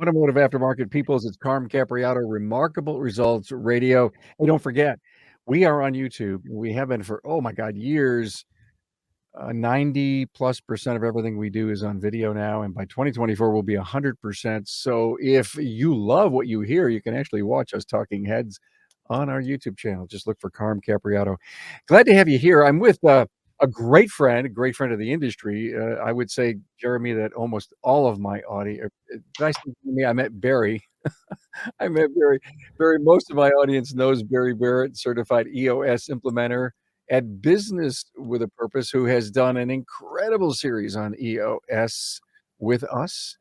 Automotive Aftermarket Peoples. It's Carm Capriato, Remarkable Results Radio. Hey, don't forget, we are on YouTube. We have been for, oh my God, years. 90+% of everything we do is on video now, and by 2024 we'll be 100%. So if you love what you hear, you can actually watch us talking heads on our YouTube channel. Just look for Carm Capriato. Glad to have you here. I'm with a great friend of the industry. I would say, Jeremy, that almost all of my audience. Nice to meet me. I met Barry. I met Barry. Barry, most of my audience knows Barry Barrett, certified EOS implementer at Business with a Purpose, who has done an incredible series on EOS with us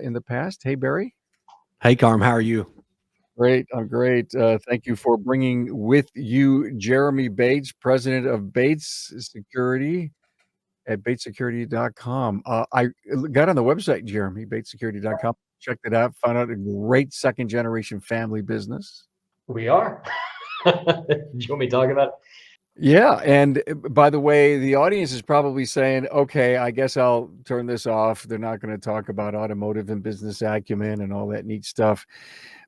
in the past. Hey, Barry. Hey, Carm, how are you? Great. I'm great. Thank you for bringing with you Jeremy Bates, president of Bates Security at batessecurity.com. I got on the website, Jeremy, batessecurity.com, checked it out, found out a great second-generation family business. We are. Do you want me to talk about it? Yeah. And by the way, the audience is probably saying, okay, I guess I'll turn this off. They're not going to talk about automotive and business acumen and all that neat stuff.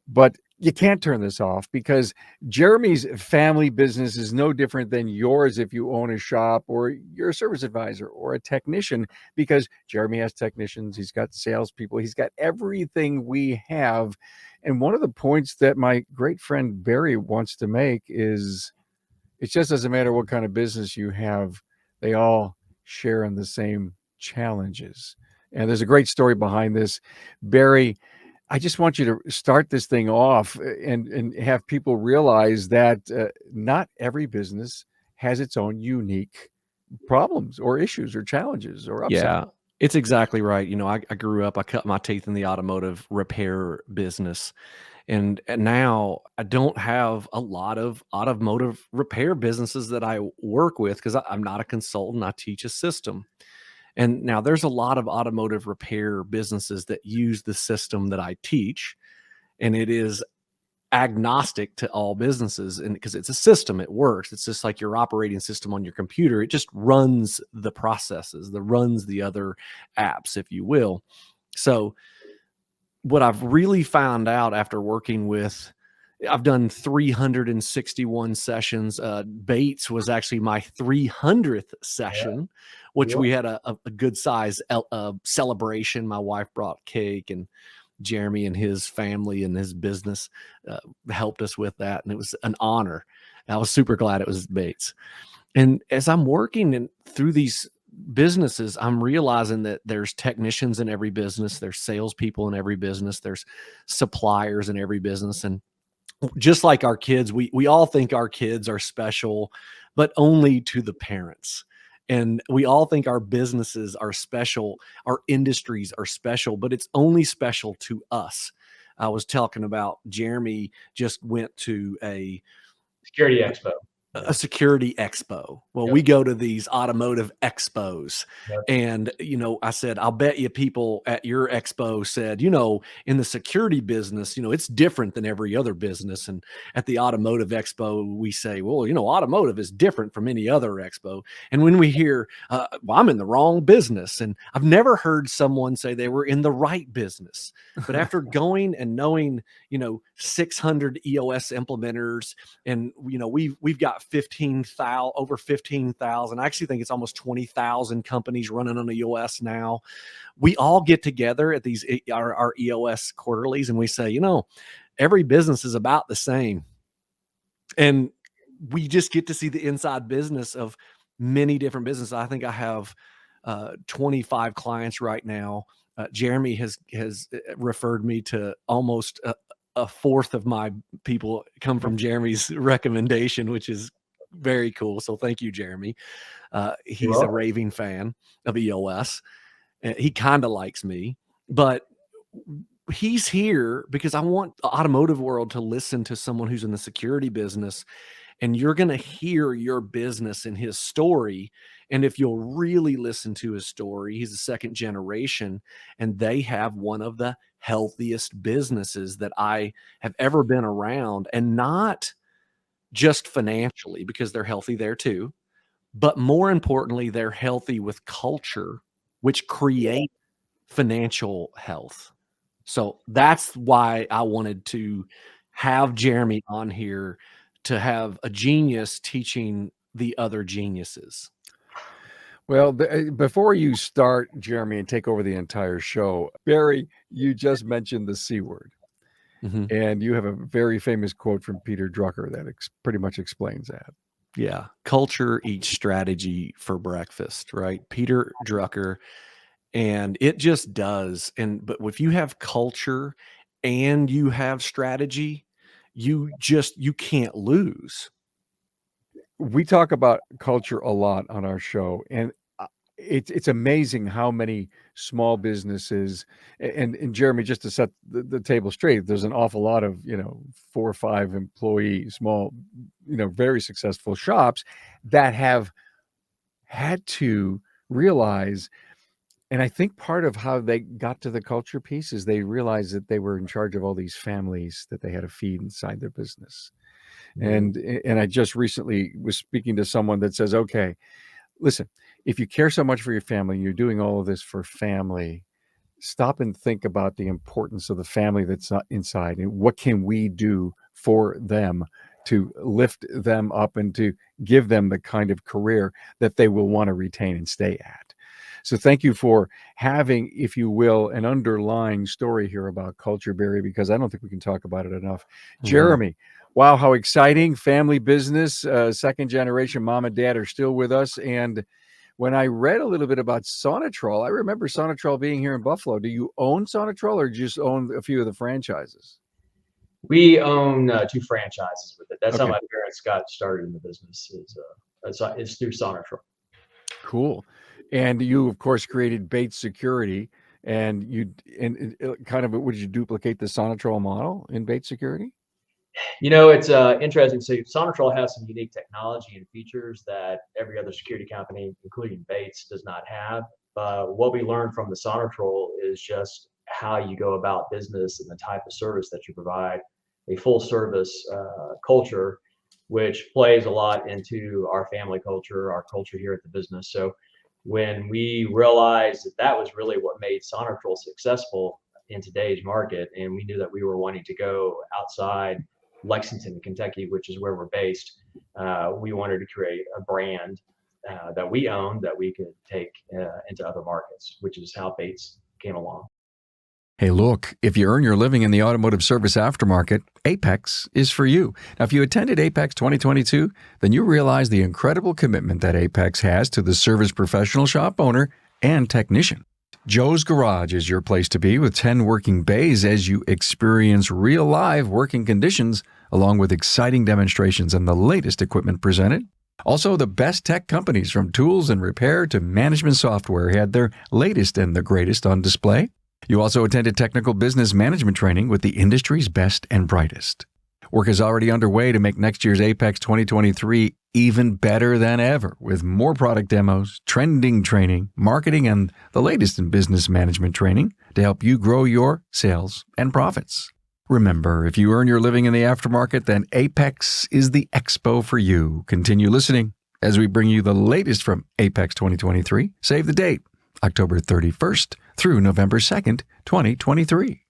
But you can't turn this off, because Jeremy's family business is no different than yours if you own a shop or you're a service advisor or a technician, because Jeremy has technicians, he's got salespeople, he's got everything we have. And one of the points that my great friend Barry wants to make is it just doesn't matter what kind of business you have, they all share in the same challenges. And there's a great story behind this. Barry, I just want you to start this thing off and have people realize that not every business has its own unique problems or issues or challenges or upsides. Yeah, it's exactly right. You know, I grew up, I cut my teeth in the automotive repair business. And now I don't have a lot of automotive repair businesses that I work with, because I'm not a consultant. I teach a system. And now there's a lot of automotive repair businesses that use the system that I teach, and it is agnostic to all businesses, and because it's a system, it works. It's just like your operating system on your computer. It just runs the processes, that runs the other apps, if you will. So what I've really found out after working with, I've done 361 sessions. Bates was actually my 300th session, which we had a good size celebration. My wife brought cake, and Jeremy and his family and his business helped us with that. And it was an honor. I was super glad it was Bates. And as I'm working through these businesses, I'm realizing that there's technicians in every business, there's salespeople in every business, there's suppliers in every business. And just like our kids, we all think our kids are special, but only to the parents. And we all think our businesses are special, our industries are special, but it's only special to us. I was talking about Jeremy just went to a Security Expo. A security expo. Well, we go to these automotive expos, and, you know, I said, I'll bet you people at your expo said, you know, in the security business, you know, it's different than every other business. And at the automotive expo, we say, well, you know, automotive is different from any other expo. And when we hear, well, I'm in the wrong business, and I've never heard someone say they were in the right business. But after going and knowing, you know, 600 EOS implementers, and, you know, we've got over 15,000. I actually think it's almost 20,000 companies running on EOS now. We all get together at these our EOS quarterlies, and we say, you know, every business is about the same. And we just get to see the inside business of many different businesses. I think I have 25 clients right now. Jeremy has referred me to almost a fourth of my people come from Jeremy's recommendation, which is very cool. So thank you, Jeremy. He's a raving fan of EOS. He kind of likes me, but he's here because I want the automotive world to listen to someone who's in the security business, and you're going to hear your business and his story. And if you'll really listen to his story, he's a second generation, and they have one of the healthiest businesses that I have ever been around, and not just financially, because they're healthy there too, but more importantly, they're healthy with culture, which create financial health. So that's why I wanted to have Jeremy on here, to have a genius teaching the other geniuses. Well, before you start, Jeremy, and take over the entire show, Barry, you just mentioned the C word. Mhm. And you have a very famous quote from Peter Drucker that pretty much explains that. Yeah. Culture eats strategy for breakfast, right? Peter Drucker. And it just does. But if you have culture and you have strategy, you can't lose. We talk about culture a lot on our show, and it's amazing how many small businesses, and Jeremy, just to set the table straight, there's an awful lot of 4 or 5 employees, small, very successful shops that have had to realize. And I think part of how they got to the culture piece is they realized that they were in charge of all these families that they had to feed inside their business. Mhm. And I just recently was speaking to someone that says, okay, listen, if you care so much for your family, you're doing all of this for family, stop and think about the importance of the family that's not inside, and what can we do for them to lift them up and to give them the kind of career that they will want to retain and stay at. So thank you for having, if you will, an underlying story here about culture, Barry, because I don't think we can talk about it enough. Mhm. Jeremy, wow, how exciting. Family business, second generation mom and dad are still with us. And when I read a little bit about Sonatrol, I remember Sonatrol being here in Buffalo. Do you own Sonatrol or just own a few of the franchises? We own 2 franchises with it. That's how Okay, my parents got started in the business. Is through Sonatrol. cool. And you, of course, created Bates Security, and kind of, would you duplicate the Sonatrol model in Bates Security? It's interesting. So Sonatrol has some unique technology and features that every other security company, including Bates, does not have. What we learned from the Sonatrol is just how you go about business and the type of service that you provide, a full service culture, which plays a lot into our family culture, our culture here at the business. So when we realized that that was really what made Sonatrol successful in today's market, and we knew that we were wanting to go outside Lexington, Kentucky, which is where we're based, we wanted to create a brand that we own that we could take into other markets, which is how Bates came along. Hey, look, if you earn your living in the automotive service aftermarket, Apex is for you. Now, if you attended Apex 2022, then you realize the incredible commitment that Apex has to the service professional, shop owner, and technician. Joe's Garage is your place to be, with 10 working bays as you experience real live working conditions, along with exciting demonstrations and the latest equipment presented. Also, the best tech companies from tools and repair to management software had their latest and the greatest on display. You also attended technical business management training with the industry's best and brightest. Work is already underway to make next year's Apex 2023 even better than ever, with more product demos, trending training, marketing, and the latest in business management training to help you grow your sales and profits. Remember, if you earn your living in the aftermarket, then Apex is the expo for you. Continue listening as we bring you the latest from Apex 2023. Save the date, October 31st through November 2nd, 2023.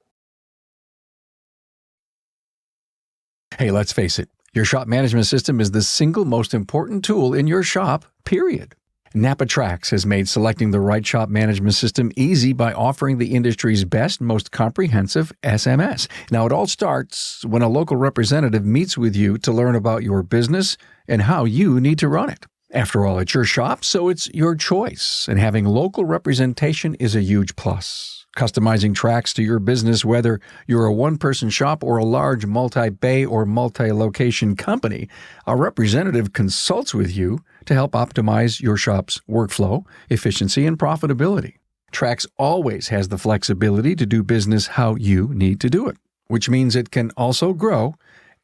Hey, let's face it, your shop management system is the single most important tool in your shop, period. NapaTrax has made selecting the right shop management system easy by offering the industry's best, most comprehensive SMS. Now, it all starts when a local representative meets with you to learn about your business and how you need to run it. After all, it's your shop, so it's your choice, and having local representation is a huge plus. Customizing tracks to your business, whether you're a one-person shop or a large multi-bay or multi-location company, a representative consults with you to help optimize your shop's workflow, efficiency, and profitability. Trax always has the flexibility to do business how you need to do it, which means it can also grow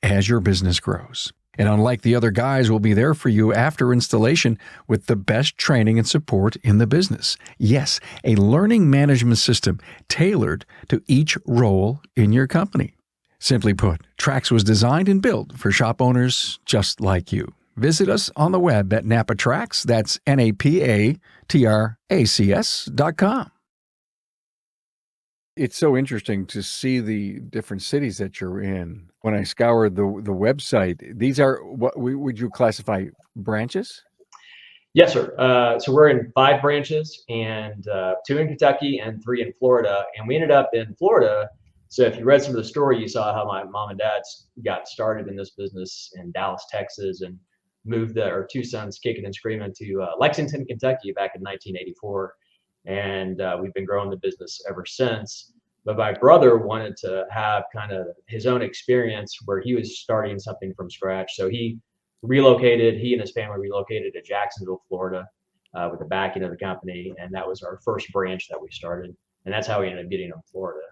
as your business grows. And unlike the other guys, we'll be there for you after installation with the best training and support in the business. Yes, a learning management system tailored to each role in your company. Simply put, Trax was designed and built for shop owners just like you. Visit us on the web at NapaTrax, that's NapaTracs.com. It's so interesting to see the different cities that you're in. When I scoured the website, these are what would you classify branches? Yes, sir. So we're in 5 branches, and 2 in Kentucky and 3 in Florida. And we ended up in Florida. So if you read some of the story, you saw how my mom and dad got started in this business in Dallas, Texas, and moved our 2 sons kicking and screaming to Lexington, Kentucky back in 1984. And we've been growing the business ever since. But my brother wanted to have kind of his own experience where he was starting something from scratch. So he and his family relocated to Jacksonville, Florida, with the backing of the company. And that was our first branch that we started. And that's how we ended up getting in Florida.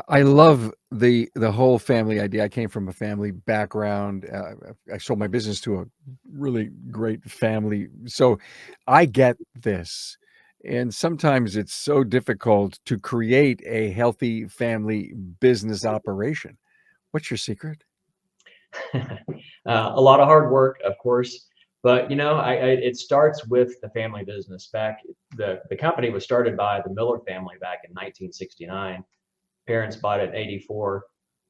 I love the whole family idea. I came from a family background. I sold my business to a really great family, so I get this. And sometimes it's so difficult to create a healthy family business operation. What's your secret? A lot of hard work, of course, but it starts with the family business. The company was started by the Miller family back in 1969. Parents bought it in 84,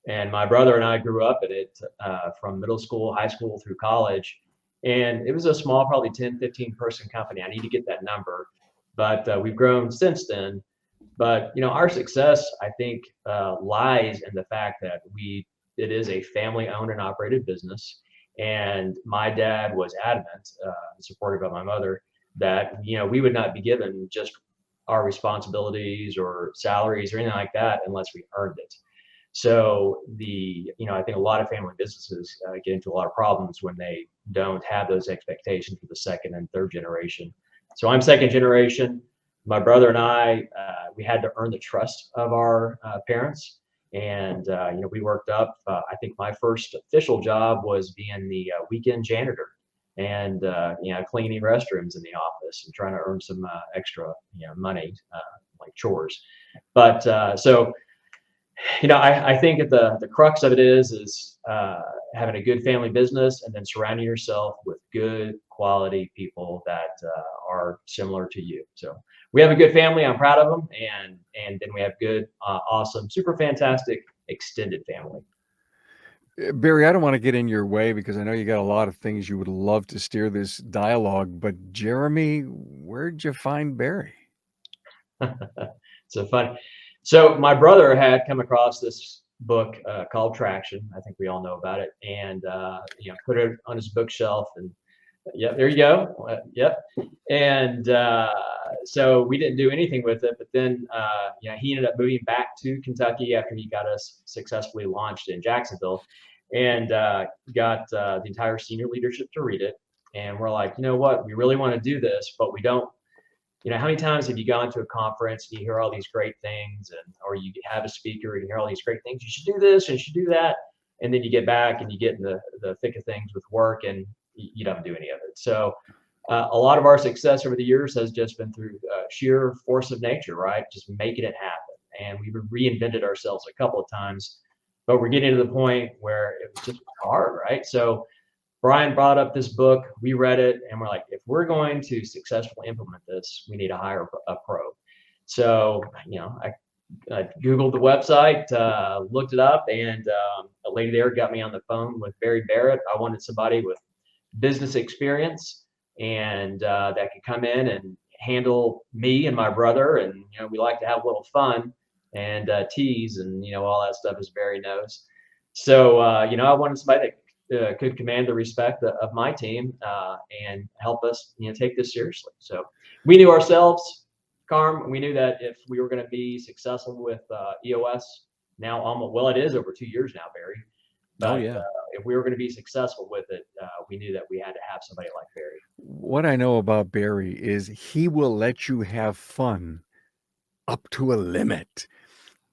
and my brother and I grew up in it from middle school, high school through college. And it was a small, probably 10, 15 person company. I need to get that number, but we've grown since then. But our success, I think, lies in the fact that it is a family-owned and operated business. And my dad was adamant, supported by my mother, that we would not be given just our responsibilities or salaries or anything like that unless we earned it. So I think a lot of family businesses get into a lot of problems when they don't have those expectations for the second and third generation. So I'm second generation. My brother and I, we had to earn the trust of our parents. And, we worked up, I think my first official job was being the weekend janitor and, cleaning restrooms in the office and trying to earn some extra, money, like chores. But I think at the crux of it is having a good family business and then surrounding yourself with good quality people that are similar to you. So we have a good family. I'm proud of them, and then we have good, awesome, super fantastic extended family. Barry, I don't want to get in your way because I know you got a lot of things you would love to steer this dialogue, but Jeremy, where'd you find Barry? So funny. So my brother had come across this book called Traction. I think we all know about it, and put it on his bookshelf. And yeah, there you go. Yep. And so we didn't do anything with it. But then he ended up moving back to Kentucky after he got us successfully launched in Jacksonville, and got the entire senior leadership to read it. And we're like, you know what? We really want to do this, but we don't. How many times have you gone to a conference and you hear all these great things, or you have a speaker and you hear all these great things? You should do this and you should do that, and then you get back and you get in the thick of things with work and you don't do any of it. So a lot of our success over the years has just been through sheer force of nature, right? Just making it happen. And we've reinvented ourselves a couple of times, but we're getting to the point where it was just hard, right? So Brian brought up this book, we read it, and we're like, if we're going to successfully implement this, we need to hire a pro. So, I Googled the website, looked it up, and a lady there got me on the phone with Barry Barrett. I wanted somebody with business experience and that could come in and handle me and my brother. And, we like to have a little fun and tease and, all that stuff, as Barry knows. So, I wanted somebody that could command the respect of my team and help us, take this seriously. So we knew ourselves, Carm. We knew that if we were going to be successful with EOS, now it is over 2 years now, Barry. But if we were going to be successful with it, we knew that we had to have somebody like Barry. What I know about Barry is he will let you have fun up to a limit.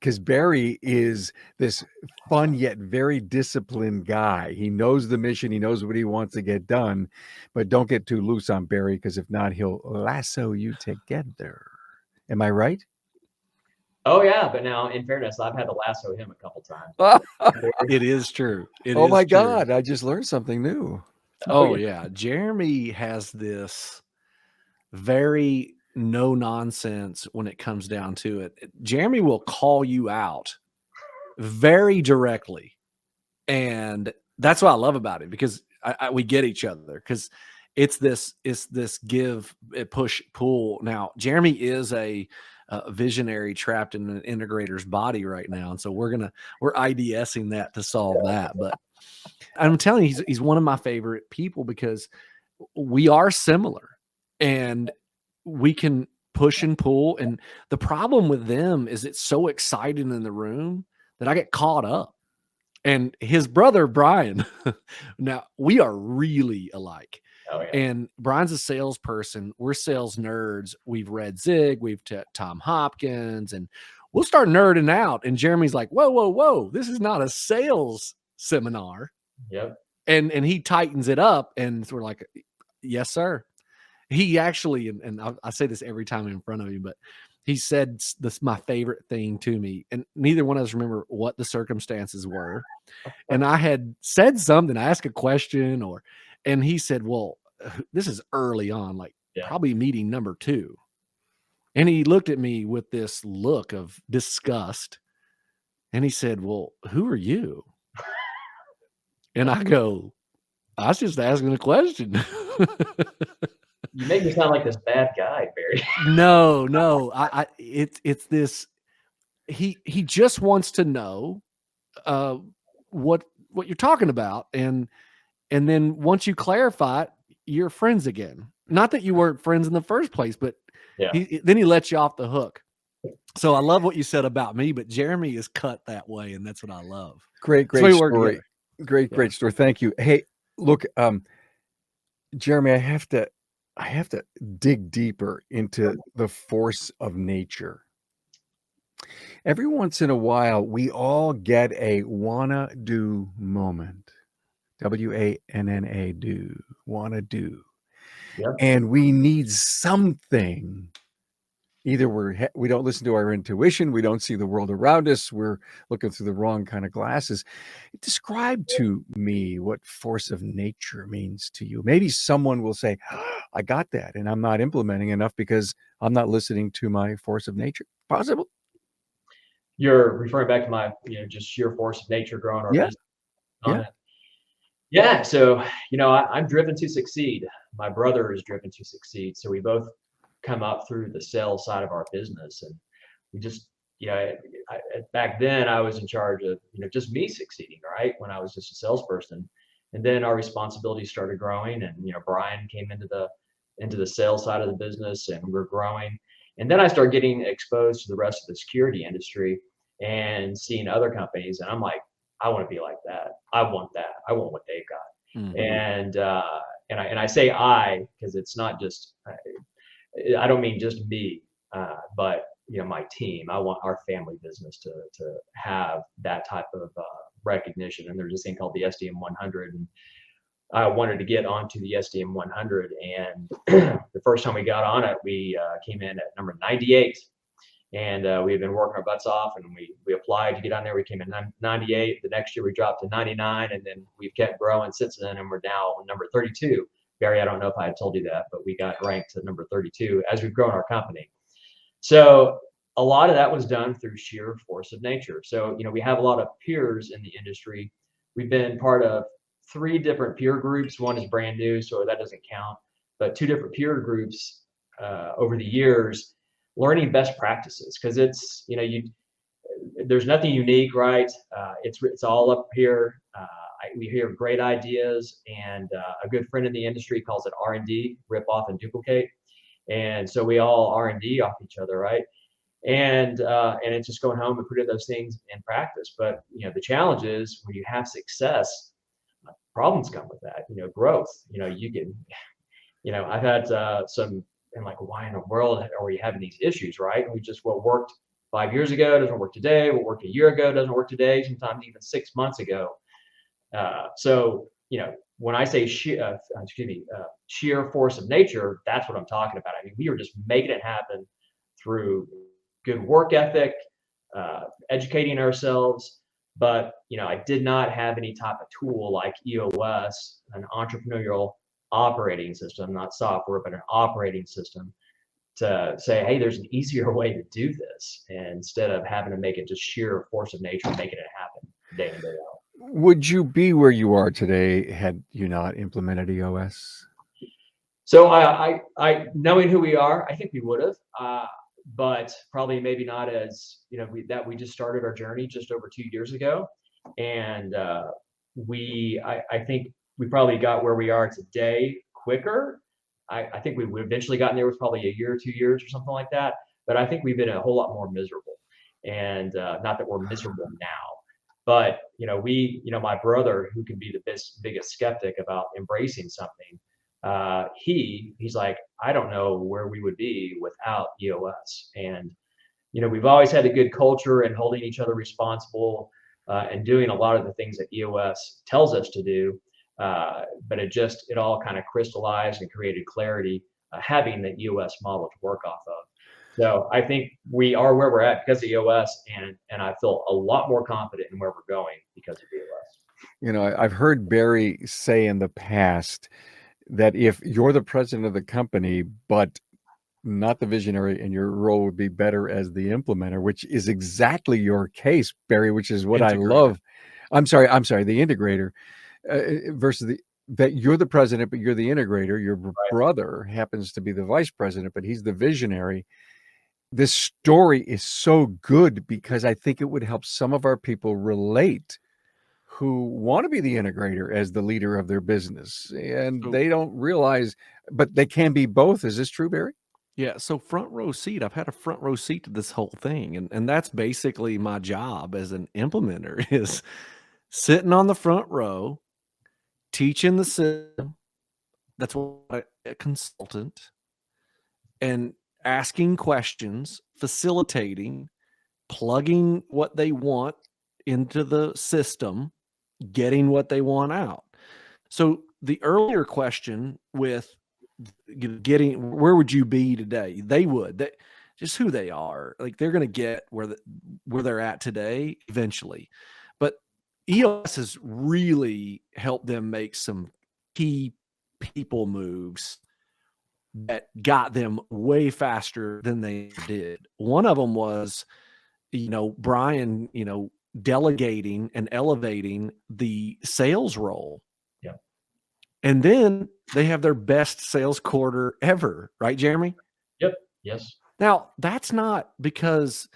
Because Barry is this fun yet very disciplined guy. He knows the mission. He knows what he wants to get done. But don't get too loose on Barry, because if not, he'll lasso you together. Am I right? Oh, yeah. But now, in fairness, I've had to lasso him a couple times. It is true. Oh, my God. I just learned something new. Oh, yeah. Jeremy has this very no nonsense when it comes down to it. Jeremy will call you out very directly. And that's what I love about it, because we get each other, because it's this give, push, pull. Now, Jeremy is a visionary trapped in an integrator's body right now. And so we're IDSing that to solve that. But I'm telling you, he's one of my favorite people, because we are similar and we can push and pull. And the problem with them is it's so exciting in the room that I get caught up. And his brother, Brian, now we are really alike. Oh, yeah. And Brian's a salesperson. We're sales nerds. We've read Zig, we've Tom Hopkins, and we'll start nerding out. And Jeremy's like, whoa, whoa, whoa, this is not a sales seminar. Yep. And he tightens it up, and we're like, yes, sir. He actually, and I say this every time in front of you, but he said this, my favorite thing to me, and neither one of us remember what the circumstances were. And I had said something, I asked a question, and he said, well, this is early on, like probably meeting number 2. And he looked at me with this look of disgust. And he said, well, who are you? And I go, I was just asking a question. You make me sound like this bad guy, Barry. No. It's this. He just wants to know what you're talking about, and then once you clarify it, you're friends again. Not that you weren't friends in the first place, but then he lets you off the hook. So I love what you said about me, but Jeremy is cut that way, and that's what I love. Great story. Great story. Thank you. Hey, look, Jeremy, I have to dig deeper into the force of nature. Every once in a while, we all get a wanna do moment. WANNA, do, wanna do. Yep. And we need something. Either we don't listen to our intuition, we don't see the world around us, we're looking through the wrong kind of glasses. Describe to me what force of nature means to you. Maybe someone will say, I got that, and I'm not implementing enough because I'm not listening to my force of nature. Possible? You're referring back to my, just sheer force of nature growing our business. Yeah. So, I'm driven to succeed. My brother is driven to succeed. So we both come up through the sales side of our business, and we just, back then I was in charge of, just me succeeding, right? When I was just a salesperson, and then our responsibilities started growing, and, Brian came into the sales side of the business, and we're growing. And then I started getting exposed to the rest of the security industry and seeing other companies. And I'm like, I want to be like that. I want that. I want what they've got. Mm-hmm. And I say because it's not just, I don't mean just me, but my team. I want our family business to have that type of recognition. And there's this thing called the SDM 100, and I wanted to get onto the SDM 100. And the first time we got on it, we came in at number 98, and we had been working our butts off, and we applied to get on there. We came in 98. The next year we dropped to 99, and then we've kept growing since then, and we're now number 32. Barry, I don't know if I had told you that, but we got ranked to number 32 as we've grown our company. So a lot of that was done through sheer force of nature. So, we have a lot of peers in the industry. We've been part of 3 different peer groups. One is brand new, so that doesn't count, but 2 different peer groups over the years, learning best practices, because it's, there's nothing unique, right? It's all up here. We hear great ideas, and a good friend in the industry calls it R&D, rip off and duplicate. And so we all R&D off each other, right? And it's just going home and putting those things in practice. But the challenge is when you have success, problems come with that. Growth. You can, I've had some, and like, why in the world are we having these issues, right? And what worked 5 years ago doesn't work today. What worked a year ago doesn't work today. Sometimes even 6 months ago. So when I say sheer force of nature, that's what I'm talking about. I mean, we were just making it happen through good work ethic, educating ourselves. But I did not have any type of tool like EOS, an entrepreneurial operating system, not software, but an operating system, to say, hey, there's an easier way to do this, and instead of having to make it just sheer force of nature, making it happen day in, day out. Would you be where you are today had you not implemented EOS? So I knowing who we are, I think we would have, but probably maybe not as, we just started our journey just over 2 years ago. And I think we probably got where we are today quicker. I think we would eventually gotten there with probably a year or 2 years or something like that. But I think we've been a whole lot more miserable. And not that we're miserable now, but my brother, who can be the biggest skeptic about embracing something, he's like, I don't know where we would be without EOS. And we've always had a good culture and holding each other responsible, and doing a lot of the things that EOS tells us to do. But it all kind of crystallized and created clarity, having the EOS model to work off of. So I think we are where we're at because of EOS, and I feel a lot more confident in where we're going because of EOS. I've heard Barry say in the past that if you're the president of the company, but not the visionary, and your role would be better as the implementer, which is exactly your case, Barry, which is what I love. I'm sorry, the integrator, versus that you're the president, but you're the integrator. Your brother happens to be the vice president, but he's the visionary. This story is so good because I think it would help some of our people relate who want to be the integrator as the leader of their business, and they don't realize, but they can be both. Is this true, Barry? Yeah. So front row seat, I've had a front row seat to this whole thing. And that's basically my job as an implementer is sitting on the front row, teaching the system. That's what a consultant, and asking questions, facilitating, plugging what they want into the system, getting what they want out. So the earlier question with getting, where would you be today? Just who they are, like they're going to get where they're at today eventually. But EOS has really helped them make some key people moves that got them way faster than they did. One of them was, Brian, delegating and elevating the sales role. Yeah. And then they have their best sales quarter ever, right, Jeremy? Yep. Yes. Now, that's not because,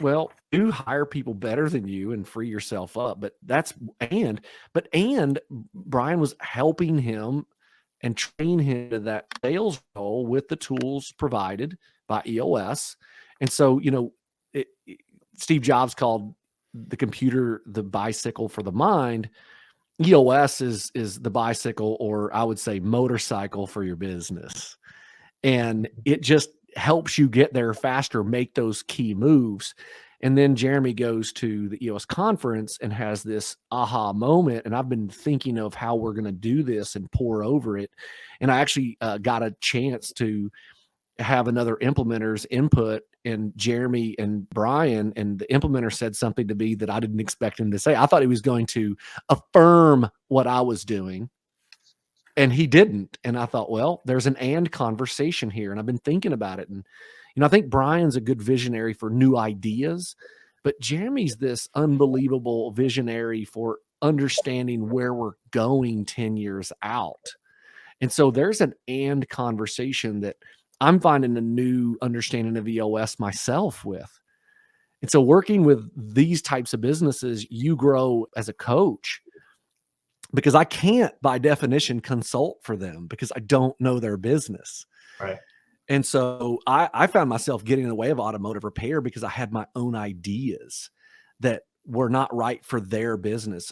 well, you hire people better than you and free yourself up, but Brian was helping him and train him to that sales role with the tools provided by EOS. And so, Steve Jobs called the computer the bicycle for the mind. EOS is the bicycle, or I would say motorcycle, for your business. And it just helps you get there faster, make those key moves. And then Jeremy goes to the EOS conference and has this aha moment. And I've been thinking of how we're going to do this and pour over it. And I actually got a chance to have another implementer's input, and Jeremy and Brian, and the implementer said something to me that I didn't expect him to say. I thought he was going to affirm what I was doing, and he didn't. And I thought, well, there's an and conversation here. And I've been thinking about it. And, I think Brian's a good visionary for new ideas, but Jeremy's this unbelievable visionary for understanding where we're going 10 years out. And so there's an and conversation that I'm finding a new understanding of EOS myself with. And so working with these types of businesses, you grow as a coach, because I can't, by definition, consult for them because I don't know their business. Right. And so I found myself getting in the way of automotive repair because I had my own ideas that were not right for their business.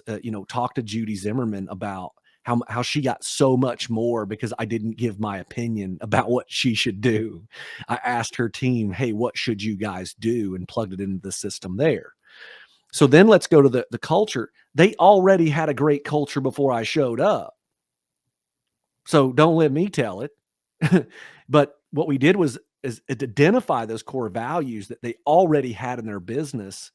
Talk to Judy Zimmerman about how she got so much more because I didn't give my opinion about what she should do. I asked her team, hey, what should you guys do? And plugged it into the system there. So then let's go to the culture. They already had a great culture before I showed up. So don't let me tell it. But what we did is identify those core values that they already had in their business.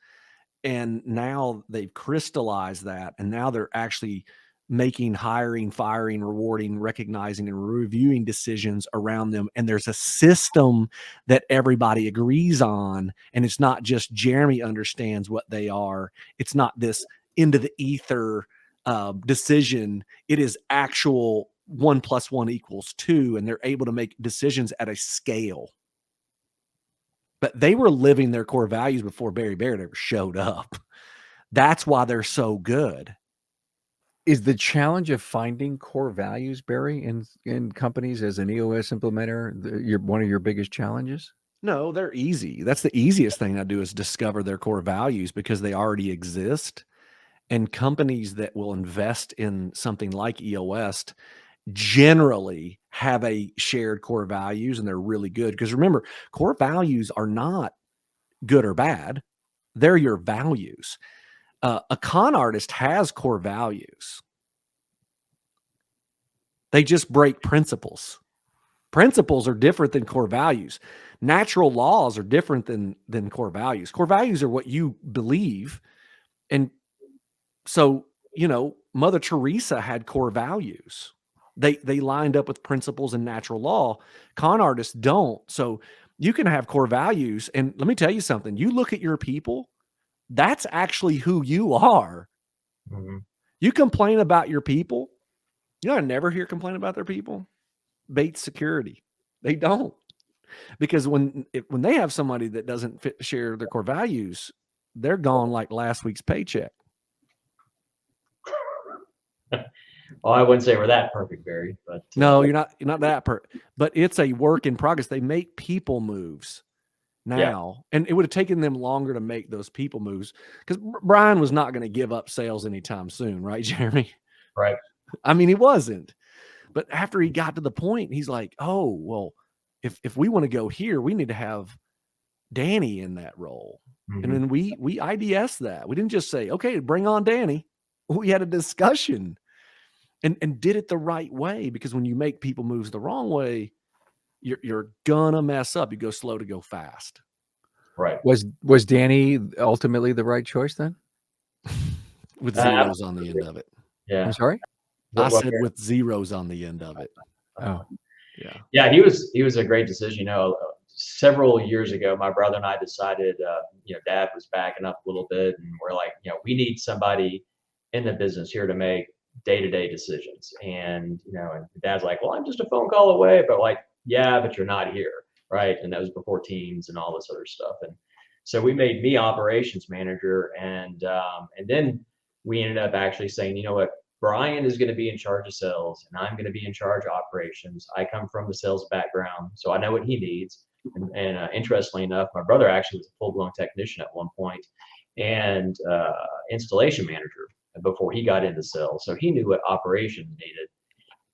And now they've crystallized that. And now they're actually making, hiring, firing, rewarding, recognizing, and reviewing decisions around them. And there's a system that everybody agrees on. And it's not just Jeremy understands what they are. It's not this into the ether decision. It is actual 1 + 1 = 2. And they're able to make decisions at a scale. But they were living their core values before Barry Barrett ever showed up. That's why they're so good. Is the challenge of finding core values, Barry, in companies as an EOS implementer, one of your biggest challenges? No, they're easy. That's the easiest thing I do is discover their core values because they already exist. And companies that will invest in something like EOS generally have a shared core values, and they're really good. Because remember, core values are not good or bad. They're your values. A con artist has core values. They just break principles. Principles are different than core values. Natural laws are different than core values. Core values are what you believe. And so, Mother Teresa had core values. They lined up with principles and natural law. Con artists don't. So you can have core values. And let me tell you something. You look at your people, that's actually who you are. Mm-hmm. You complain about your people. I never hear complain about their people. Bates Security. They don't. Because when they have somebody that doesn't share their core values, they're gone like last week's paycheck. Well, I wouldn't say we're that perfect, Barry, but no, you're not that but it's a work in progress. They make people moves now, and it would have taken them longer to make those people moves because Brian was not going to give up sales anytime soon, right, Jeremy? Right. I mean, he wasn't. But after he got to the point, he's like, oh, well, if we want to go here, we need to have Danny in that role. Mm-hmm. And then we IDS that. We didn't just say, okay, bring on Danny. We had a discussion and did it the right way, because when you make people moves the wrong way, you're gonna mess up. You go slow to go fast. Right. Was Danny ultimately the right choice then? With zeros on the end of it. Yeah. I'm sorry? I said with zeros on the end of it. Oh. Yeah. Yeah, he was a great decision. Several years ago, my brother and I decided, Dad was backing up a little bit, and we're like, we need somebody in the business here to make day-to-day decisions. And Dad's like, well, I'm just a phone call away, but like, yeah, but you're not here, right? And that was before teams and all this other stuff. And so we made me operations manager, and then we ended up actually saying, you know what, Brian is going to be in charge of sales, and I'm going to be in charge of operations. I come from the sales background, so I know what he needs. And interestingly enough, my brother actually was a full-blown technician at one point, and installation manager before he got into sales. So he knew what operations needed.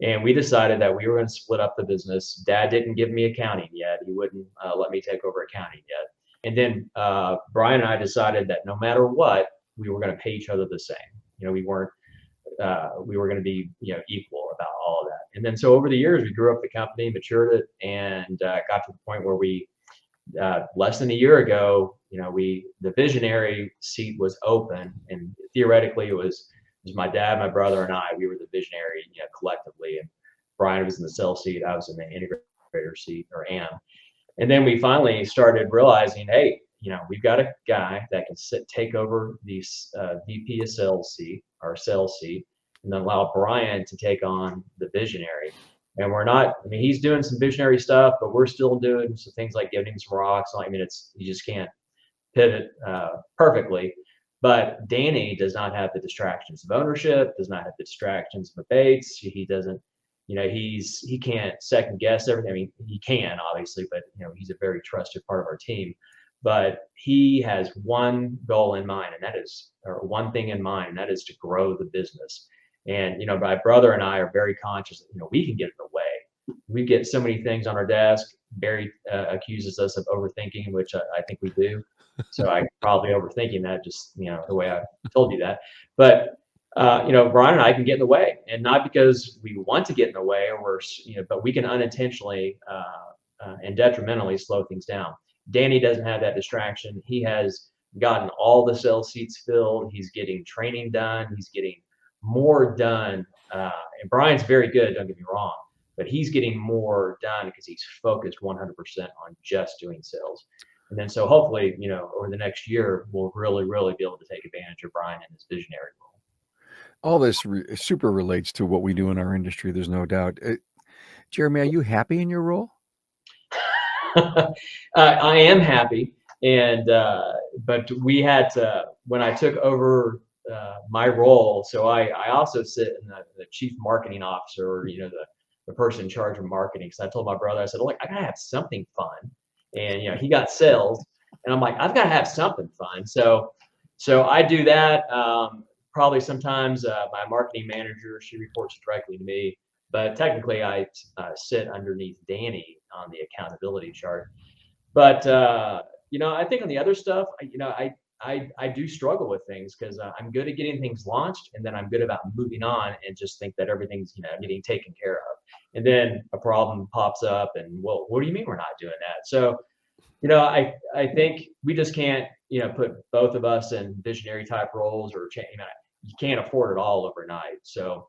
And we decided that we were going to split up the business. Dad didn't give me accounting yet. He wouldn't let me take over accounting yet. And then Brian and I decided that no matter what, we were going to pay each other the same. We weren't. We were going to be, equal about all of that. And then so over the years, we grew up the company, matured it, and got to the point where we, less than a year ago, the visionary seat was open, and theoretically it was my dad, my brother, and I. We were the visionary, collectively, and Brian was in the sales seat. I was in the integrator seat, or am. And then we finally started realizing, hey, we've got a guy that can take over the VP of sales seat, our sales seat, and then allow Brian to take on the visionary. And we're not, he's doing some visionary stuff, but we're still doing some things like giving him some rocks. You just can't pivot perfectly. But Danny does not have the distractions of ownership, does not have the distractions of debates. He doesn't, he can't second guess everything. He can, obviously, but he's a very trusted part of our team. But he has one goal in mind, and that is, or one thing in mind, and that is to grow the business. And my brother and I are very conscious that we can get in the way. We get so many things on our desk. Barry accuses us of overthinking, which I think we do. So I'm probably overthinking that, just the way I told you that. But Brian and I can get in the way, and not because we want to get in the way, or but we can unintentionally and detrimentally slow things down. Danny doesn't have that distraction. He has gotten all the sales seats filled. He's getting training done. He's getting more done. And Brian's very good, don't get me wrong, but he's getting more done because he's focused 100% on just doing sales. And then so hopefully, over the next year, we'll really, really be able to take advantage of Brian in his visionary role. All this super relates to what we do in our industry. There's no doubt. Jeremy, are you happy in your role? I am happy. And, but we had to, when I took over my role, so I also sit in the chief marketing officer, or, the person in charge of marketing. So I told my brother, I said, look, I gotta have something fun. And, he got sales, and I'm like, I've got to have something fun. So I do that. Probably sometimes my marketing manager, she reports directly to me, but technically I sit underneath Danny on the accountability chart. But I think on the other stuff, I do struggle with things because I'm good at getting things launched, and then I'm good about moving on and just think that everything's getting taken care of. And then a problem pops up, and well, what do you mean we're not doing that? So I think we just can't put both of us in visionary type roles, or you can't afford it all overnight. So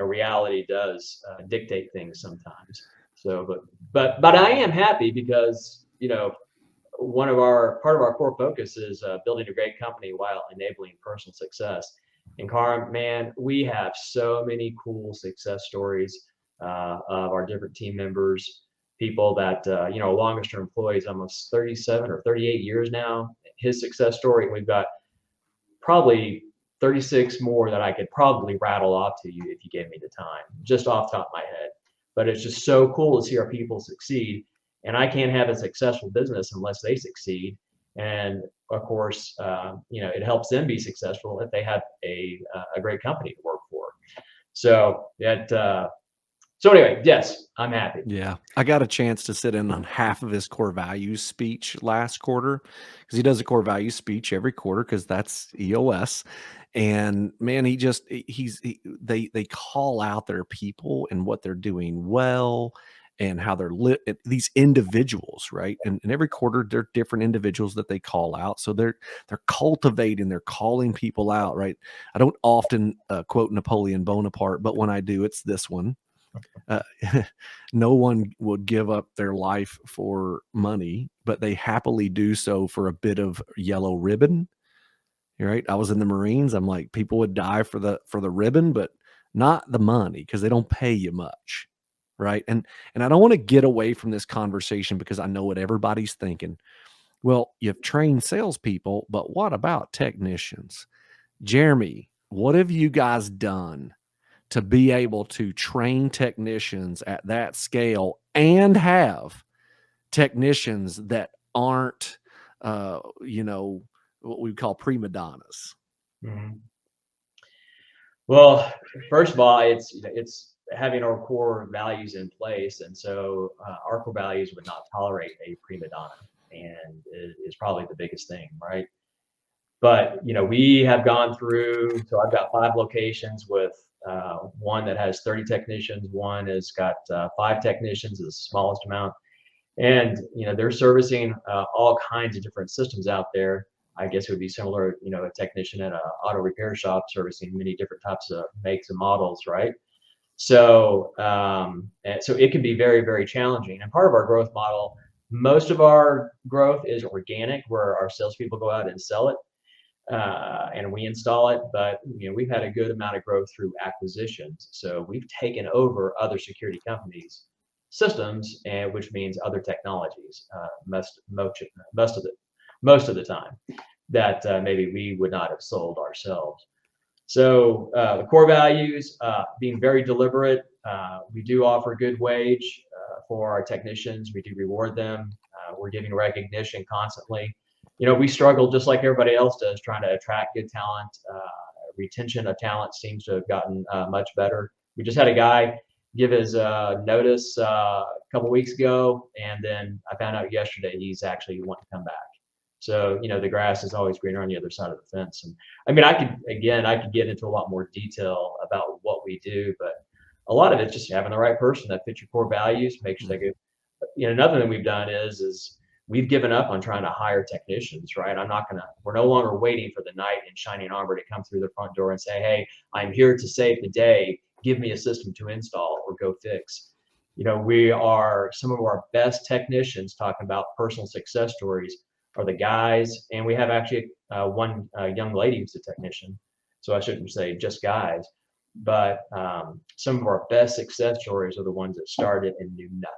reality does dictate things sometimes. So but I am happy because part of our core focus is building a great company while enabling personal success. And Carm, man, we have so many cool success stories of our different team members, people that longest term employees, almost 37 or 38 years now. His success story, we've got probably 36 more that I could probably rattle off to you if you gave me the time, just off the top of my head. But it's just so cool to see our people succeed. And I can't have a successful business unless they succeed. And of course, it helps them be successful if they have a great company to work for. So anyway, yes, I'm happy. Yeah. I got a chance to sit in on half of his core values speech last quarter, because he does a core values speech every quarter, because that's EOS. And man, they call out their people and what they're doing well, and how they're these individuals, right? And every quarter there are different individuals that they call out. So they're cultivating, they're calling people out, right? I don't often quote Napoleon Bonaparte, but when I do, it's this one. No one would give up their life for money, but they happily do so for a bit of yellow ribbon. Right? I was in the Marines. I'm like, people would die for the ribbon, but not the money, because they don't pay you much. Right. And I don't want to get away from this conversation, because I know what everybody's thinking. Well, you've trained salespeople, but what about technicians? Jeremy, what have you guys done to be able to train technicians at that scale and have technicians that aren't, what we call prima donnas? Mm-hmm. Well, first of all, it's having our core values in place. And so our core values would not tolerate a prima donna, and it is probably the biggest thing, right? But, we have gone through, so I've got 5 locations with one that has 30 technicians. One has got 5 technicians, is the smallest amount. And, they're servicing all kinds of different systems out there. I guess it would be similar, a technician at an auto repair shop servicing many different types of makes and models, right? So, so it can be very, very challenging. And part of our growth model, most of our growth is organic, where our salespeople go out and sell it, and we install it. But we've had a good amount of growth through acquisitions. So we've taken over other security companies' systems, and which means other technologies, most of the time, that maybe we would not have sold ourselves. So the core values, being very deliberate. We do offer good wage for our technicians. We do reward them. We're giving recognition constantly. We struggle just like everybody else does, trying to attract good talent. Retention of talent seems to have gotten much better. We just had a guy give his notice a couple weeks ago, and then I found out yesterday he's actually wanting to come back. So, the grass is always greener on the other side of the fence. And I mean, I could get into a lot more detail about what we do, but a lot of it's just having the right person that fits your core values, make sure they go. Another thing we've done is we've given up on trying to hire technicians, right? We're no longer waiting for the knight in shining armor to come through the front door and say, hey, I'm here to save the day. Give me a system to install or go fix. Some of our best technicians talking about personal success stories are the guys, and we have actually one young lady who's a technician, so I shouldn't say just guys, but some of our best success stories are the ones that started and knew nothing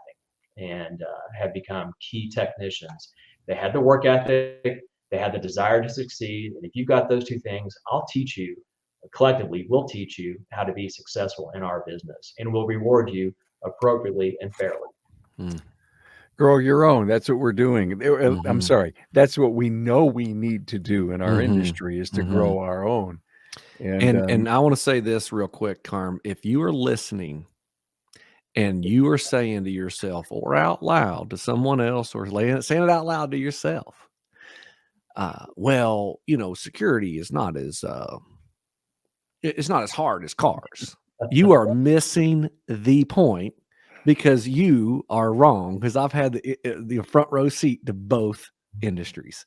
and have become key technicians. They had the work ethic, they had the desire to succeed, and if you've got those two things, I'll teach you, collectively, we'll teach you how to be successful in our business, and we'll reward you appropriately and fairly. Grow your own. That's what we're doing. I'm sorry. That's what we know we need to do in our industry, is to grow our own. And I want to say this real quick, Carm. If you are listening and you are saying to yourself or out loud to someone else, or saying it out loud to yourself, well, security is not as it's not as hard as cars. You are missing the point, because you are wrong. Because I've had the front row seat to both industries.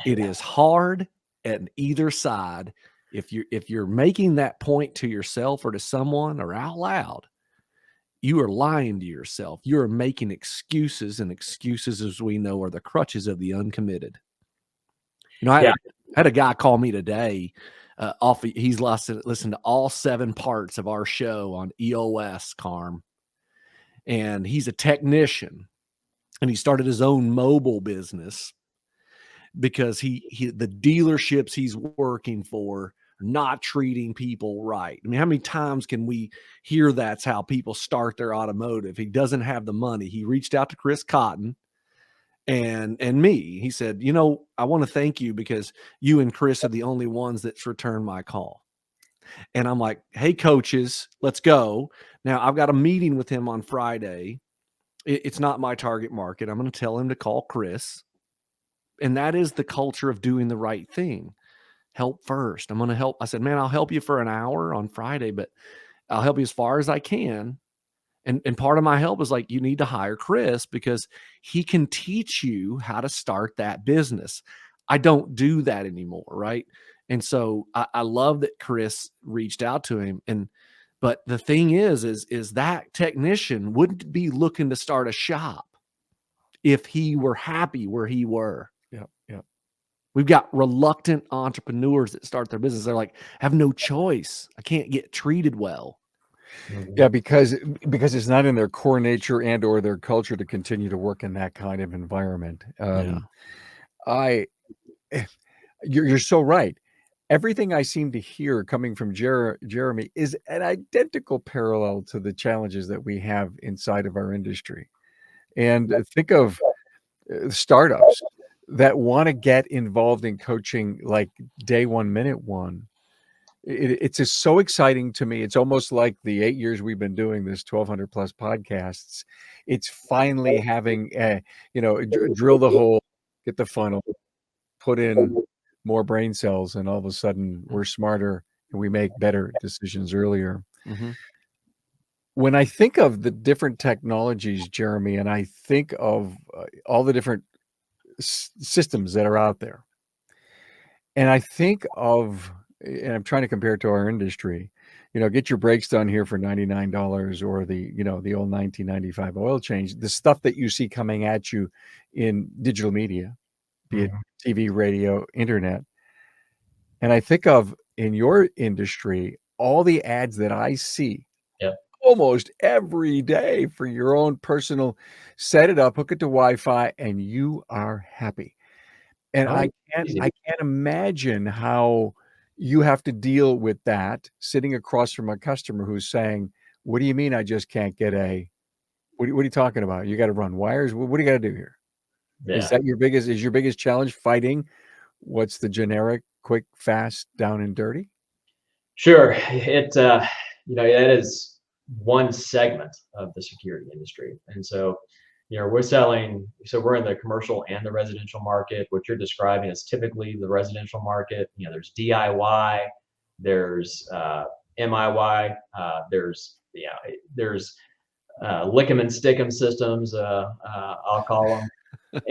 It is hard at either side. If you're making that point to yourself or to someone or out loud, you are lying to yourself. You are making excuses, and excuses, as we know, are the crutches of the uncommitted. I had a guy call me today. He's listened to all 7 parts of our show on EOS, Carm, and he's a technician, and he started his own mobile business because the dealerships he's working for are not treating people right. I mean, how many times can we hear that's how people start their automotive? He doesn't have the money. He reached out to Chris Cotton and me. He said, I want to thank you because you and Chris are the only ones that's returned my call. And I'm like, hey, coaches, let's go. Now, I've got a meeting with him on Friday. It's not my target market. I'm going to tell him to call Chris. And that is the culture of doing the right thing. Help first. I'm going to help. I said, man, I'll help you for an hour on Friday, but I'll help you as far as I can. And part of my help is like, you need to hire Chris because he can teach you how to start that business. I don't do that anymore, right? And so I love that Chris reached out to him. But the thing is that technician wouldn't be looking to start a shop if he were happy where he were. Yeah. We've got reluctant entrepreneurs that start their business. They're like, I have no choice. I can't get treated well. Yeah, because it's not in their core nature and or their culture to continue to work in that kind of environment. You're so right. Everything I seem to hear coming from Jeremy is an identical parallel to the challenges that we have inside of our industry. And think of startups that want to get involved in coaching like day one, minute one. It's just so exciting to me. It's almost like the 8 years we've been doing this 1,200 plus podcasts. It's finally having, drill the hole, get the funnel, put in more brain cells, and all of a sudden we're smarter and we make better decisions earlier. When I think of the different technologies, Jeremy, and I think of all the different systems that are out there, and I think of, and I'm trying to compare it to our industry, get your brakes done here for $99, or the old 1995 oil change, the stuff that you see coming at you in digital media, be it TV, radio, internet. And I think of, in your industry, all the ads that I see almost every day for your own personal, set it up, hook it to Wi-Fi, and you are happy. And I can't imagine how you have to deal with that sitting across from a customer who's saying, what do you mean I just can't get what are you talking about? You got to run wires. What do you got to do here? Is that your biggest challenge, fighting what's the generic, quick, fast, down and dirty? Sure. That is one segment of the security industry. And so, we're in the commercial and the residential market. What you're describing is typically the residential market. There's DIY, there's MIY, there's lick 'em and stick 'em systems, I'll call them. But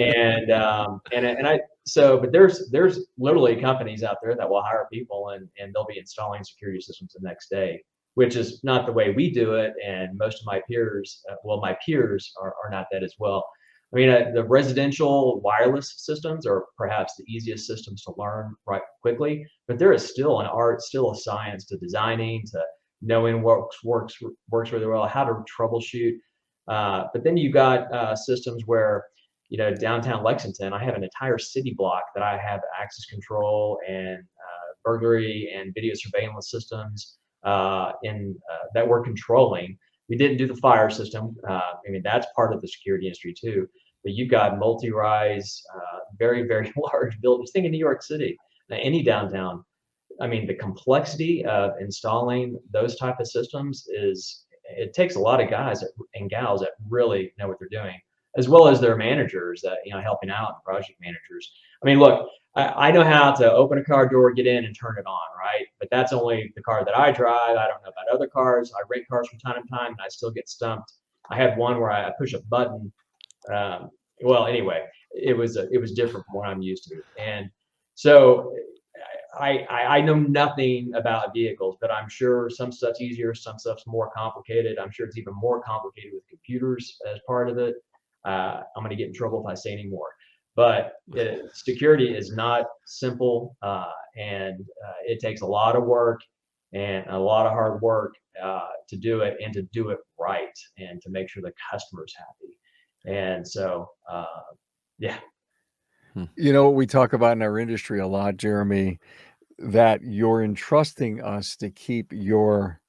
there's literally companies out there that will hire people and they'll be installing security systems the next day, which is not the way we do it. And most of my peers, my peers are not that as well. I mean, the residential wireless systems are perhaps the easiest systems to learn right quickly, but there is still an art, still a science to designing, to knowing what works really well, how to troubleshoot. But then you got systems where, downtown Lexington, I have an entire city block that I have access control and burglary and video surveillance systems that we're controlling. We didn't do the fire system. I mean, that's part of the security industry too. But you've got multi-rise, very, very large buildings. Think of New York City, any downtown. I mean, the complexity of installing those type of systems it takes a lot of guys and gals that really know what they're doing, as well as their managers that, helping out, project managers. I mean, look, I know how to open a car door, get in and turn it on, right? But that's only the car that I drive. I don't know about other cars. I rent cars from time to time and I still get stumped. I had one where I push a button. Anyway, it was different from what I'm used to. And so I know nothing about vehicles, but I'm sure some stuff's easier, some stuff's more complicated. I'm sure it's even more complicated with computers as part of it. I'm going to get in trouble if I say any more. But security is not simple, and it takes a lot of work and a lot of hard work to do it, and to do it right, and to make sure the customer's happy. And so, yeah. We talk about in our industry a lot, Jeremy, that you're entrusting us to keep your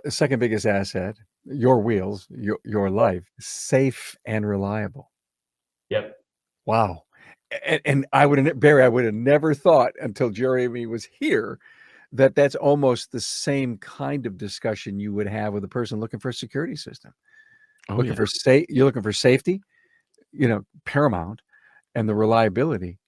second biggest asset, your wheels, your life, safe and reliable. Yep. Wow. And Barry, I would have never thought until Jeremy was here that that's almost the same kind of discussion you would have with a person looking for a security system. You're looking for safety, paramount, and the reliability.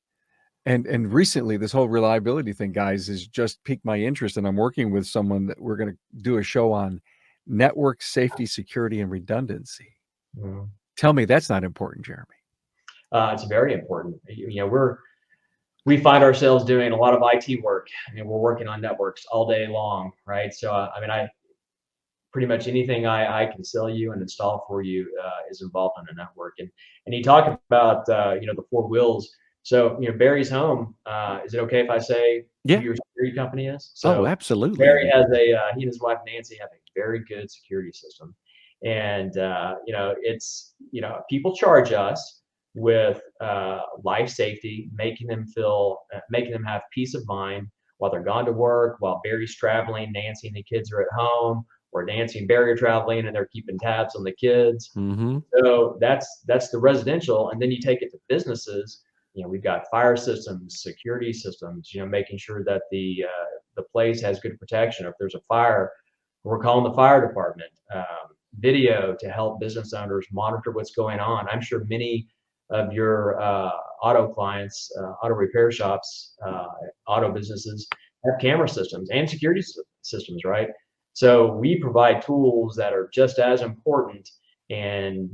And recently, this whole reliability thing, guys, has just piqued my interest. And I'm working with someone that we're going to do a show on network safety, security, and redundancy. Mm-hmm. Tell me that's not important, Jeremy. It's very important. We find ourselves doing a lot of IT work, and we're working on networks all day long, right? So, I pretty much anything I can sell you and install for you is involved on a network. And you talk about the four wheels. So Barry's home. Is it okay if I say who your security company is? So absolutely. Barry has he and his wife Nancy have a very good security system, and it's people charge us with life safety, making them have peace of mind while they're gone to work, while Barry's traveling, Nancy and the kids are at home, or Nancy and Barry are traveling and they're keeping tabs on the kids. Mm-hmm. So that's the residential. And then you take it to businesses. We've got fire systems, security systems, making sure that the place has good protection. If there's a fire, we're calling the fire department. Video to help business owners monitor what's going on. I'm sure many of your auto clients, auto repair shops, auto businesses have camera systems and security systems, right? So we provide tools that are just as important and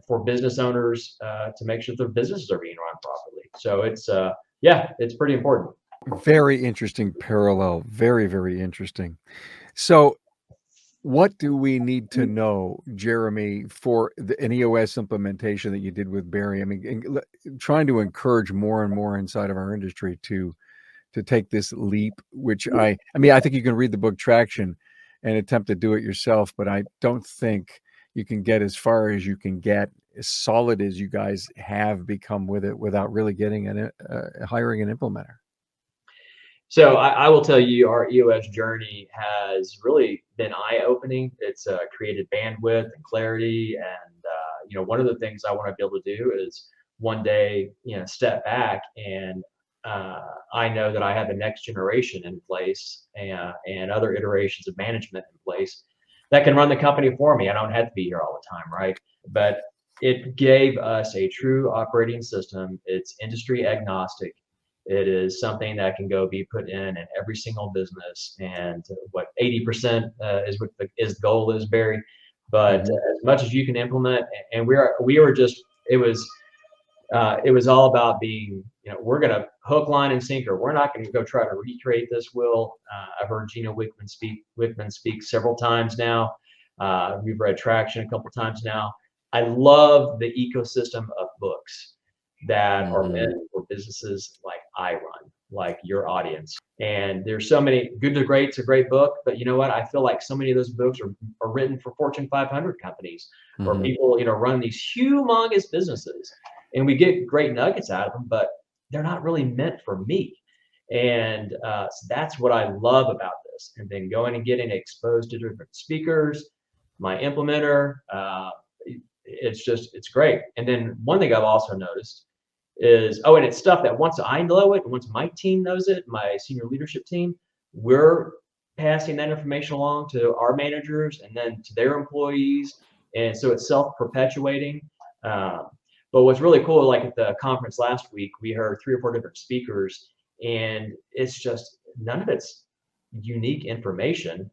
for business owners to make sure their businesses are being run properly. So it's pretty important. Very interesting parallel. Very, very interesting. So what do we need to know, Jeremy, for an EOS implementation that you did with Barry? I mean, trying to encourage more and more inside of our industry to take this leap, which I think you can read the book Traction and attempt to do it yourself, but I don't think you can get as far as you can get, as solid as you guys have become with it, without really getting hiring an implementer. So I will tell you, our EOS journey has really been eye-opening. It's created bandwidth and clarity, and one of the things I want to be able to do is one day step back, and I know that I have the next generation in place and other iterations of management in place that can run the company for me. I don't have to be here all the time, right? But it gave us a true operating system. It's industry agnostic. It is something that can be put in every single business, and what 80% is the goal is, Barry. But as much as you can implement, and we were just it was all about being, we're going to hook, line, and sinker. We're not going to go try to recreate this wheel. I've heard Gino Wickman speak several times now. We've read Traction a couple times now. I love the ecosystem of books that are meant for businesses like I run, like your audience. And there's so many. Good to Great's a great book, but you know what? I feel like so many of those books are written for Fortune 500 companies or people, run these humongous businesses. And we get great nuggets out of them, but they're not really meant for me. And so that's what I love about this. And then going and getting exposed to different speakers, my implementer, it's great. And then one thing I've also noticed is, and it's stuff that once I know it, and once my team knows it, my senior leadership team, we're passing that information along to our managers and then to their employees. And so it's self-perpetuating. But what's really cool, like at the conference last week, we heard 3 or 4 different speakers, and it's just none of it's unique information.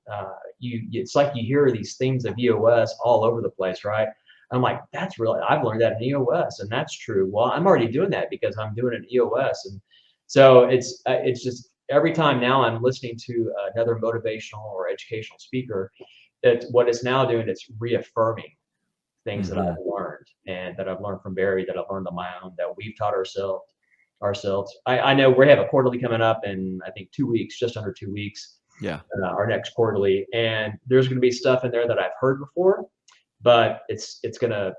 It's like you hear these themes of EOS all over the place, right? I'm like, I've learned that in EOS, and that's true. Well, I'm already doing that because I'm doing it in EOS, and so it's just every time now I'm listening to another motivational or educational speaker, what it's now doing, it's reaffirming things that I've learned and that I've learned from Barry, that I've learned on my own, that we've taught ourselves. I know we have a quarterly coming up in, I think, 2 weeks, just under 2 weeks. Yeah. Our next quarterly, and there's going to be stuff in there that I've heard before, but it's gonna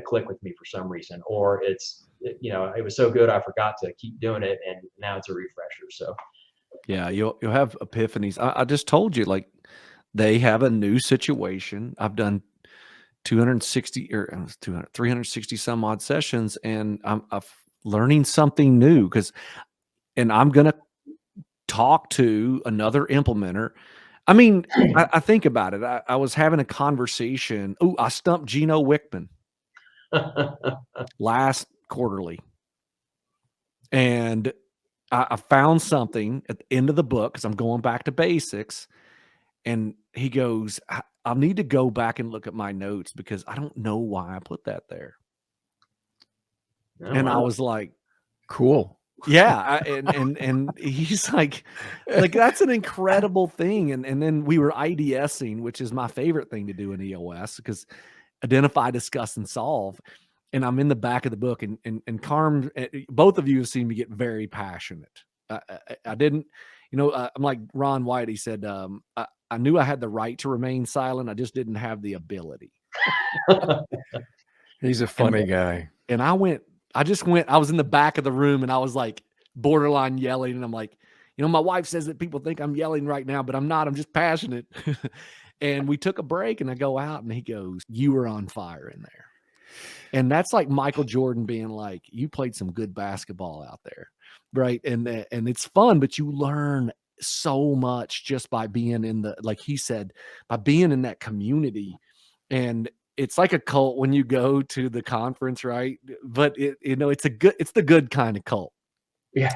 click with me for some reason, or it was so good I forgot to keep doing it, and now it's a refresher. So yeah, you'll have epiphanies. I just told you, like, they have a new situation. I've done 360 some odd sessions, and I'm learning something new and I'm going to talk to another implementer. I mean, I think about it. I was having a conversation. Oh, I stumped Gino Wickman last quarterly. And I found something at the end of the book, because I'm going back to basics. And he goes, I'll need to go back and look at my notes because I don't know why I put that there. I was like, cool. Yeah. And he's like, that's an incredible thing. And then we were IDSing, which is my favorite thing to do in EOS, because identify, discuss, and solve. And I'm in the back of the book, and Carm, both of you have seen me get very passionate. I didn't, I'm like Ron White. He said, I knew I had the right to remain silent. I just didn't have the ability. He's a funny guy. And I was in the back of the room, and I was like borderline yelling. And I'm like, my wife says that people think I'm yelling right now, but I'm not. I'm just passionate. And we took a break, and I go out, and he goes, "You were on fire in there." And that's like Michael Jordan being like, "You played some good basketball out there." Right. And it's fun, but you learn so much just by being in like he said, by being in that community. And it's like a cult when you go to the conference, right? But it's the good kind of cult. Yeah.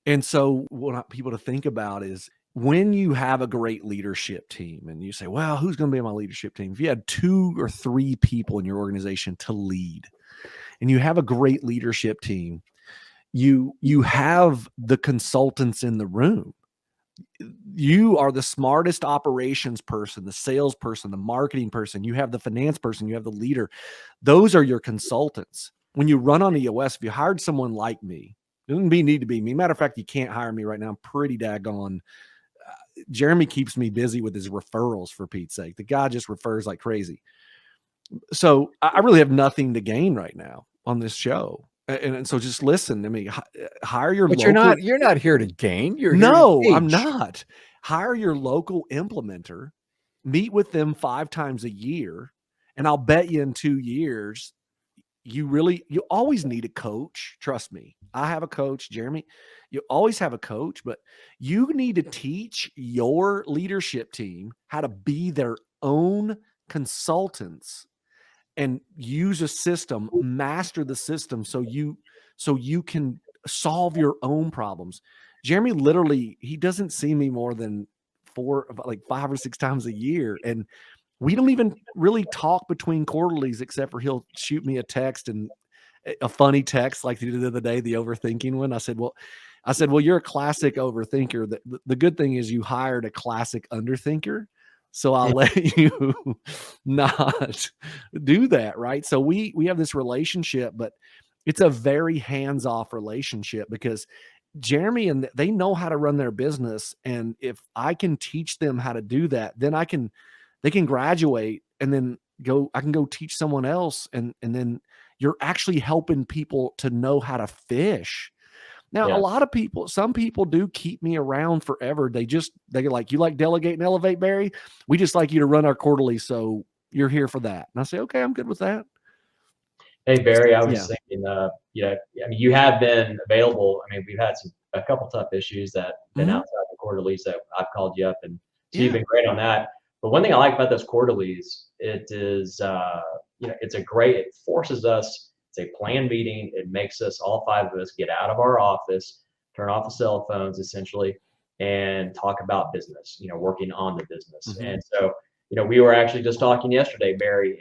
And so what I want people to think about is, when you have a great leadership team and you say, well, who's going to be on my leadership team? If you had 2 or 3 people in your organization to lead, and you have a great leadership team, you have the consultants in the room. You are the smartest operations person, the sales person, the marketing person. You have the finance person. You have the leader. Those are your consultants. When you run on EOS, if you hired someone like me, it doesn't need to be me. Matter of fact, you can't hire me right now. I'm pretty daggone. Jeremy keeps me busy with his referrals, for Pete's sake. The guy just refers like crazy. So I really have nothing to gain right now on this show. And so just listen to me. Hire your local. You're not here to gain. I'm not. Hire your local implementer, meet with them 5 times a year. And I'll bet you in 2 years, you always need a coach. Trust me. I have a coach, Jeremy. You always have a coach, but you need to teach your leadership team how to be their own consultants and use a system, master the system, so you can solve your own problems. Jeremy, literally, he doesn't see me more than 5 or 6 times a year. And we don't even really talk between quarterlies, except for he'll shoot me a text and a funny text like you did the other day, the overthinking one. I said, well, you're a classic overthinker. The good thing is you hired a classic underthinker. So I'll let you not do that, right? So we have this relationship, but it's a very hands-off relationship because Jeremy and they know how to run their business. And if I can teach them how to do that, then they can graduate and then I can go teach someone else. And then you're actually helping people to know how to fish. Now, Yeah. a lot of people, some people do keep me around forever. They're like, you like delegate and elevate, Barry? We just like you to run our quarterly. So you're here for that. And I say, okay, I'm good with that. Hey, Barry, I was Yeah. thinking, I mean, you have been available. I mean, we've had a couple tough issues that been Mhm. outside the quarterlies that I've called you up, and so you've Yeah. been great on that. But one thing I like about those quarterlies, it is, it forces us, it's a planned meeting. It makes us, all five of us, get out of our office, turn off the cell phones essentially, and talk about business, working on the business. Mhm. And so, we were actually just talking yesterday, Barry,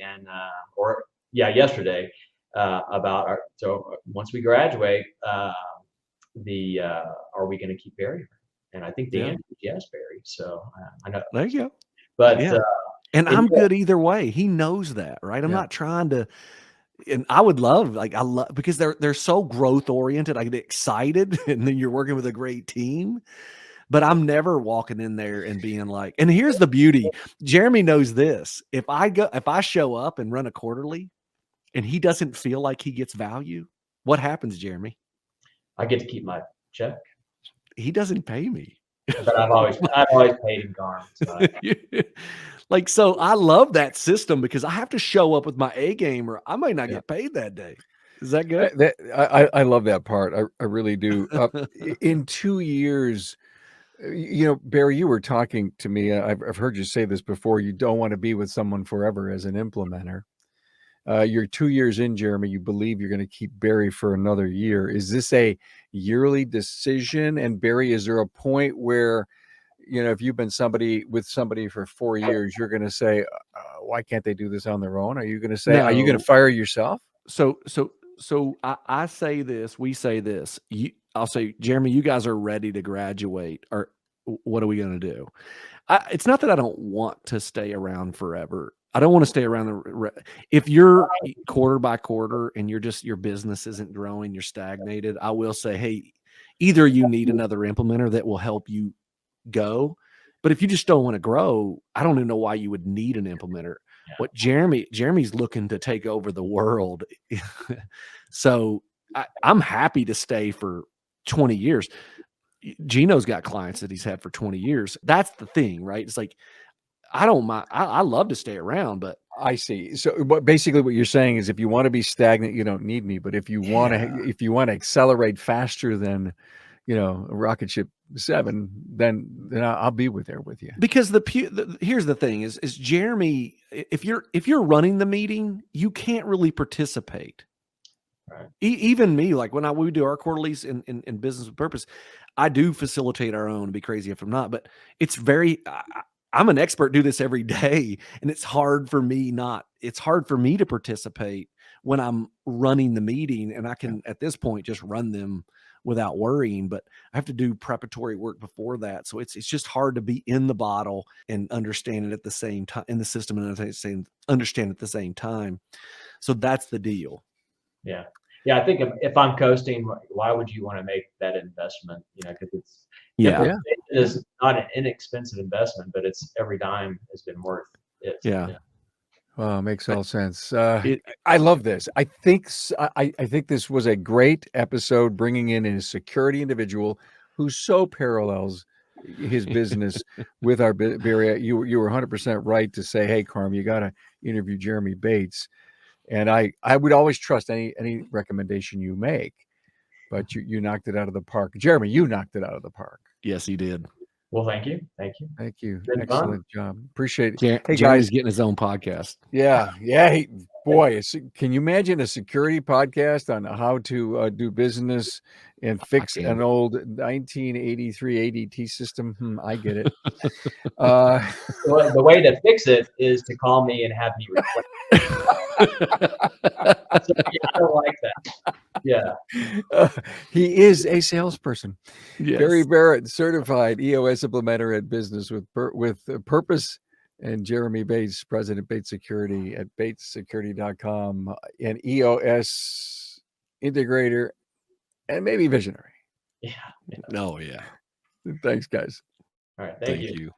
yesterday, about so once we graduate, are we going to keep Barry? And I think the Yeah. answer is yes, Barry. So I know, There you go. but Yeah. And and I'm good either way. He knows that, right? I'm Yeah. not trying to, and I would love, like, I love because they're so growth oriented. I get excited, and then you're working with a great team. But I'm never walking in there and being like, and here's the beauty. Jeremy knows this. If I show up and run a quarterly and he doesn't feel like he gets value, what happens, Jeremy? I get to keep my check, He doesn't pay me. but I've always paid in garments. Like, so I love that system because I have to show up with my A game or I might not Yeah. get paid that day. Is that good? I love that part. I really do. In 2 years, Barry, you were talking to me. I've heard you say this before. You don't want to be with someone forever as an implementer. You're 2 years in, Jeremy. You believe you're going to keep Barry for another year. Is this a yearly decision? And Barry, is there a point where, if you've been with somebody for 4 years, you're going to say, why can't they do this on their own? Are you going to say, are you going No. to fire yourself? So I say this, we say this. I'll say, Jeremy, you guys are ready to graduate, or what are we going to do? It's not that I don't want to stay around forever. I don't want to stay around. If you're quarter by quarter and your business isn't growing, you're stagnated, I will say, hey, either you need another implementer that will help you go. But if you just don't want to grow, I don't even know why you would need an implementer. Yeah. What Jeremy's looking to take over the world. So I'm happy to stay for 20 years. Gino's got clients that he's had for 20 years. That's the thing, right? It's like, I don't mind. I love to stay around, but I see. So, but basically, what you're saying is, if you want to be stagnant, you don't need me. But if you want to accelerate faster than, a rocket ship 7, then I'll be there with you. Because here's the thing: is Jeremy, if you're running the meeting, you can't really participate. Right. Even me, like when we do our quarterlies in business with purpose, I do facilitate our own. It'd be crazy if I'm not, but it's I'm an expert, do this every day, and it's hard for me to participate when I'm running the meeting, and I can at this point just run them without worrying, but I have to do preparatory work before that. So it's just hard to be in the bottle and understand it at the same time in the system and understand at the same time. So that's the deal. Yeah. Yeah. I think if I'm coasting, why would you want to make that investment? Because implementation is not an inexpensive investment, but it's every dime has been worth it. Yeah. Well, it makes all sense. I love this. I think this was a great episode, bringing in a security individual who so parallels his business with our Barry. You were 100% right to say, hey, Carm, you got to interview Jeremy Bates. And I would always trust any recommendation you make, but you knocked it out of the park. Jeremy, you knocked it out of the park. Yes, he did. Well, thank you. Thank you. Thank you. Been fun. Excellent job. Appreciate it. Hey Jeremy's guys. getting his own podcast. Yeah. Boy, can you imagine a security podcast on how to do business and fix an old 1983 ADT system? I get it. Well, the way to fix it is to call me and have me replace. So, yeah, I don't like that. Yeah. He is a salesperson. Yes. Barry Barrett, certified EOS implementer at business with purpose, and Jeremy Bates, president Bates Security at batessecurity.com, and EOS integrator, and maybe visionary. Yeah. Oh, yeah. Thanks, guys. All right. Thank you. You.